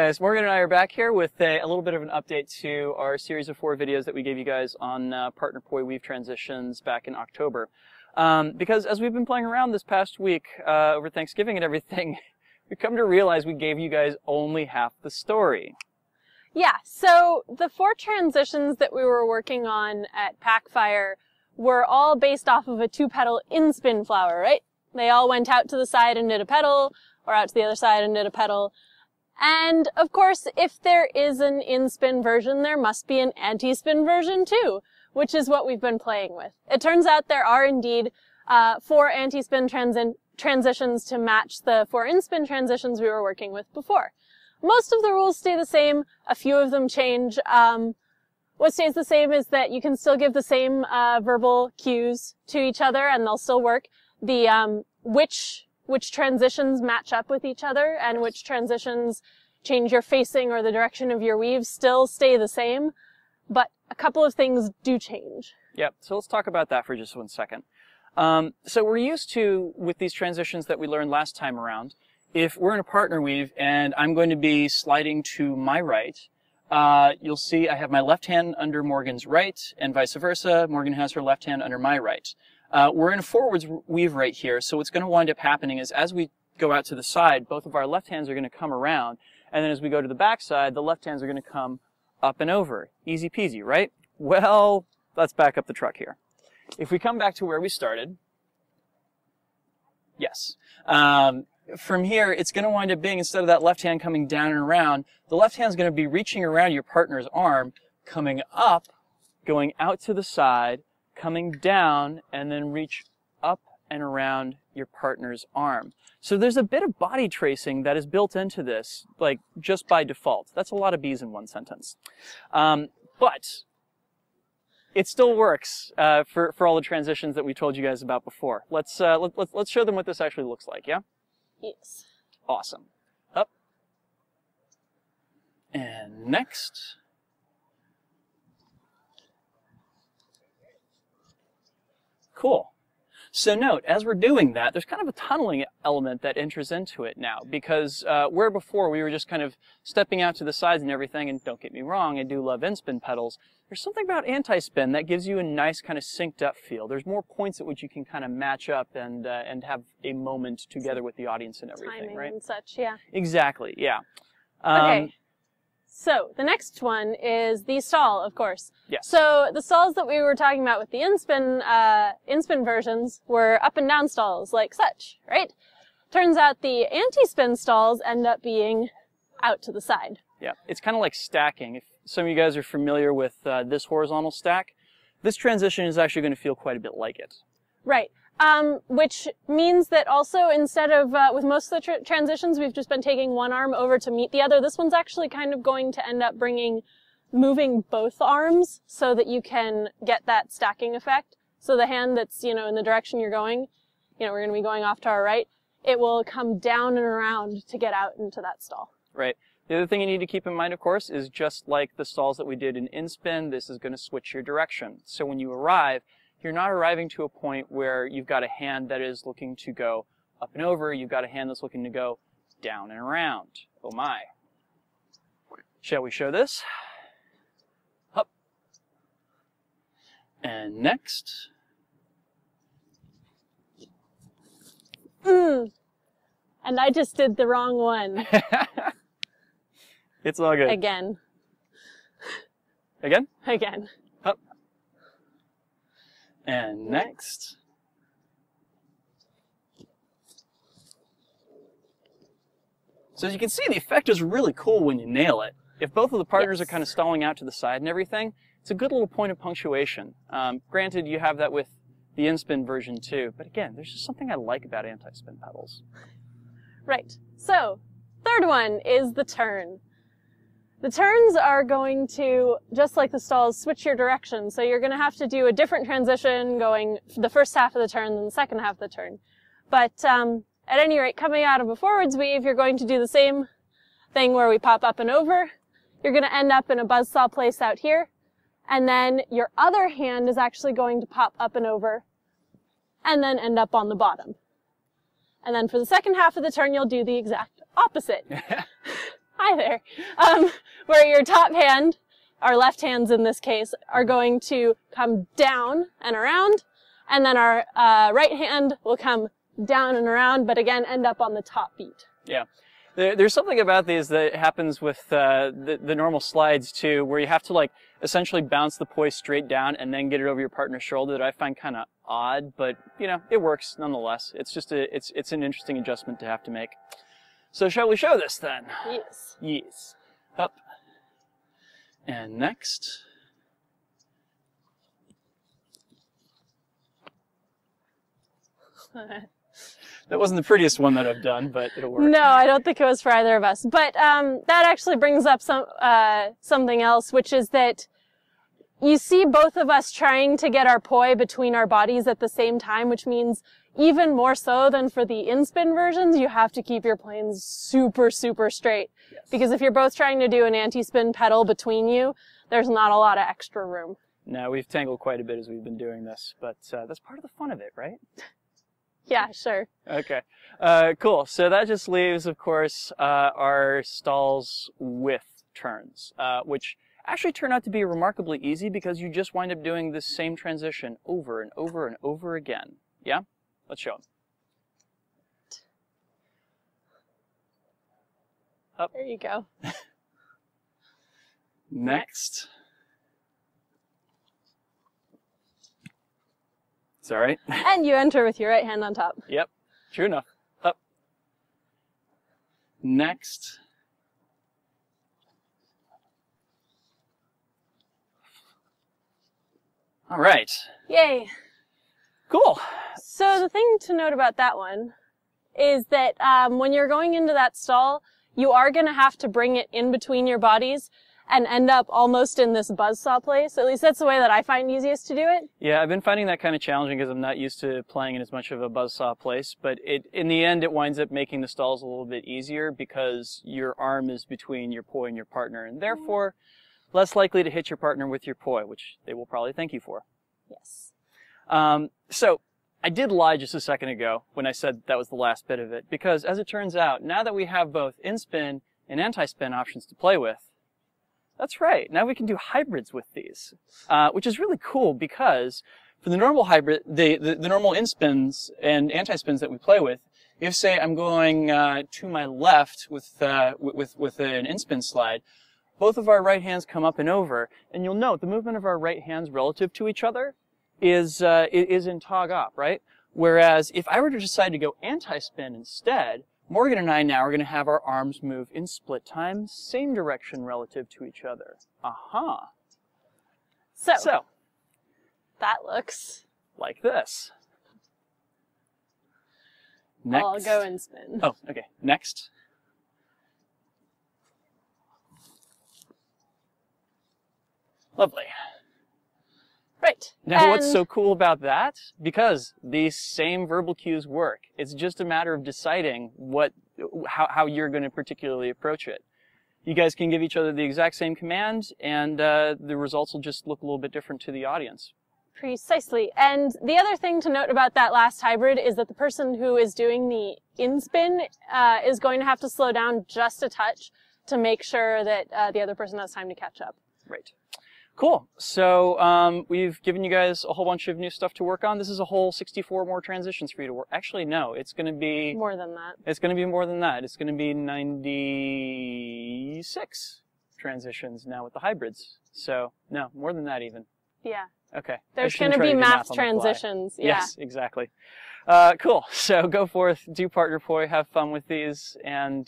guys, Morgan and I are back here with a little bit of an update to our series of 4 videos that we gave you guys on partner poi weave transitions back in October. Because as we've been playing around this past week, over Thanksgiving and everything, we've come to realize we gave you guys only half the story. Yeah, so the 4 transitions that we were working on at Packfire were all based off of a 2-petal inspin flower, right? They all went out to the side and did a petal, or out to the other side and did a petal. And, of course, if there is an inspin version, there must be an antispin version too, which is what we've been playing with. It turns out there are indeed 4 antispin transitions to match the 4 inspin transitions we were working with before. Most of the rules stay the same. A few of them change. What stays the same is that you can still give the same verbal cues to each other, and they'll still work. The which transitions match up with each other and which transitions change your facing or the direction of your weave still stay the same, but a couple of things do change. Yep, so let's talk about that for just 1 second. So we're used to, with these transitions that we learned last time around, if we're in a partner weave and I'm going to be sliding to my right, you'll see I have my left hand under Morgan's right and vice versa. Morgan has her left hand under my right. We're in a forwards weave right here, so what's going to wind up happening is as we go out to the side, both of our left hands are going to come around, and then as we go to the back side, the left hands are going to come up and over. Easy peasy, right? Well, let's back up the truck here. If we come back to where we started, yes. From here, it's going to wind up being, instead of that left hand coming down and around, the left hand's going to be reaching around your partner's arm, coming up, going out to the side, coming down, and then reach up and around your partner's arm. So there's a bit of body tracing that is built into this, like, just by default. That's a lot of B's in one sentence. But it still works for all the transitions that we told you guys about before. Let's show them what this actually looks like, yeah? Yes. Awesome. Up. And next. Cool. So note, as we're doing that, there's kind of a tunneling element that enters into it now, because where before we were just kind of stepping out to the sides and everything, and don't get me wrong, I do love inspin pedals, there's something about anti-spin that gives you a nice kind of synced up feel. There's more points at which you can kind of match up and have a moment together with the audience and everything, Timing right? and such, yeah. Exactly, yeah. Okay. So, the next one is the stall, of course. Yes. So, the stalls that we were talking about with the inspin versions were up and down stalls, like such, right? Turns out the anti-spin stalls end up being out to the side. Yeah, it's kind of like stacking. If some of you guys are familiar with this horizontal stack, this transition is actually going to feel quite a bit like it. Right. Which means that also instead of, with most of the transitions, we've just been taking one arm over to meet the other. This one's actually kind of going to end up moving both arms so that you can get that stacking effect. So the hand that's, in the direction you're going, we're going to be going off to our right, it will come down and around to get out into that stall. Right. The other thing you need to keep in mind, of course, is just like the stalls that we did in inspin, this is going to switch your direction. So when you arrive, you're not arriving to a point where you've got a hand that is looking to go up and over, you've got a hand that's looking to go down and around. Oh my. Shall we show this? Up. And next. And I just did the wrong one. It's all good. Again. Again? Again. Up. And next. So as you can see, the effect is really cool when you nail it. If both of the partners are kind of stalling out to the side and everything, it's a good little point of punctuation. Granted, you have that with the inspin version too, but again, there's just something I like about anti-spin pedals. Right. So, third one is the turn. The turns are going to, just like the stalls, switch your direction. So you're going to have to do a different transition going the first half of the turn than the second half of the turn. But at any rate, coming out of a forwards weave, you're going to do the same thing where we pop up and over. You're going to end up in a buzzsaw place out here. And then your other hand is actually going to pop up and over and then end up on the bottom. And then for the second half of the turn, you'll do the exact opposite. hi there, where your top hand, our left hands in this case, are going to come down and around, and then our right hand will come down and around, but again end up on the top beat. Yeah. There's something about these that happens with the normal slides too, where you have to like essentially bounce the poi straight down and then get it over your partner's shoulder, that I find kind of odd, but you know, it works nonetheless. It's just it's an interesting adjustment to have to make. So shall we show this then? Yes. Yes. Up. And next. That wasn't the prettiest one that I've done, but it'll work. No, I don't think it was for either of us. But that actually brings up something else, which is that you see both of us trying to get our poi between our bodies at the same time, which means even more so than for the inspin versions, you have to keep your planes super, super straight. Yes. Because if you're both trying to do an anti-spin pedal between you, there's not a lot of extra room. No, we've tangled quite a bit as we've been doing this, but that's part of the fun of it, right? Yeah, sure. Okay. Cool. So that just leaves, of course, our stalls with turns, which actually turn out to be remarkably easy because you just wind up doing this same transition over and over and over again. Yeah? Let's show them. Up. There you go. Next. It's all right. And you enter with your right hand on top. Yep. True enough. Up. Next. All right. Yay. Cool. So the thing to note about that one is that when you're going into that stall, you are going to have to bring it in between your bodies and end up almost in this buzzsaw place. At least that's the way that I find easiest to do it. Yeah, I've been finding that kind of challenging because I'm not used to playing in as much of a buzzsaw place, but in the end it winds up making the stalls a little bit easier because your arm is between your poi and your partner, and therefore less likely to hit your partner with your poi, which they will probably thank you for. Yes. So I did lie just a second ago when I said that was the last bit of it, because as it turns out, now that we have both inspin and anti-spin options to play with, that's right, now we can do hybrids with these, which is really cool because for the normal hybrid, the normal inspins and anti-spins that we play with, if say I'm going to my left with an inspin slide, both of our right hands come up and over, and you'll note the movement of our right hands relative to each other is in tog op, right? Whereas if I were to decide to go anti-spin instead, Morgan and I now are going to have our arms move in split time, same direction relative to each other. Aha. So that looks like this. Next. I'll go and spin. Oh, okay. Next. Lovely. Right. Now, what's so cool about that? Because these same verbal cues work. It's just a matter of deciding how you're going to particularly approach it. You guys can give each other the exact same command, and the results will just look a little bit different to the audience. Precisely. And the other thing to note about that last hybrid is that the person who is doing the inspin is going to have to slow down just a touch to make sure that the other person has time to catch up. Right. Cool. So we've given you guys a whole bunch of new stuff to work on. This is a whole 64 more transitions for you to work. Actually, no, it's going to be more than that. It's going to be more than that. It's going to be 96 transitions now with the hybrids. So no, more than that even. Yeah. Okay. There's going to be math transitions. Yeah. Yes, exactly. Cool. So go forth, do partner poi, have fun with these, and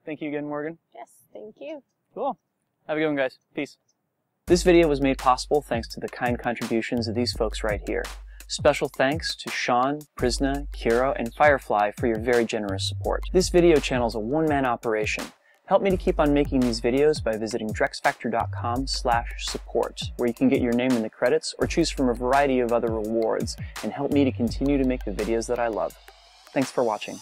thank you again, Morgan. Yes, thank you. Cool. Have a good one, guys. Peace. This video was made possible thanks to the kind contributions of these folks right here. Special thanks to Sean, Prisna, Kiro, and Firefly for your very generous support. This video channel is a one-man operation. Help me to keep on making these videos by visiting drexfactor.com/support, where you can get your name in the credits or choose from a variety of other rewards, and help me to continue to make the videos that I love. Thanks for watching.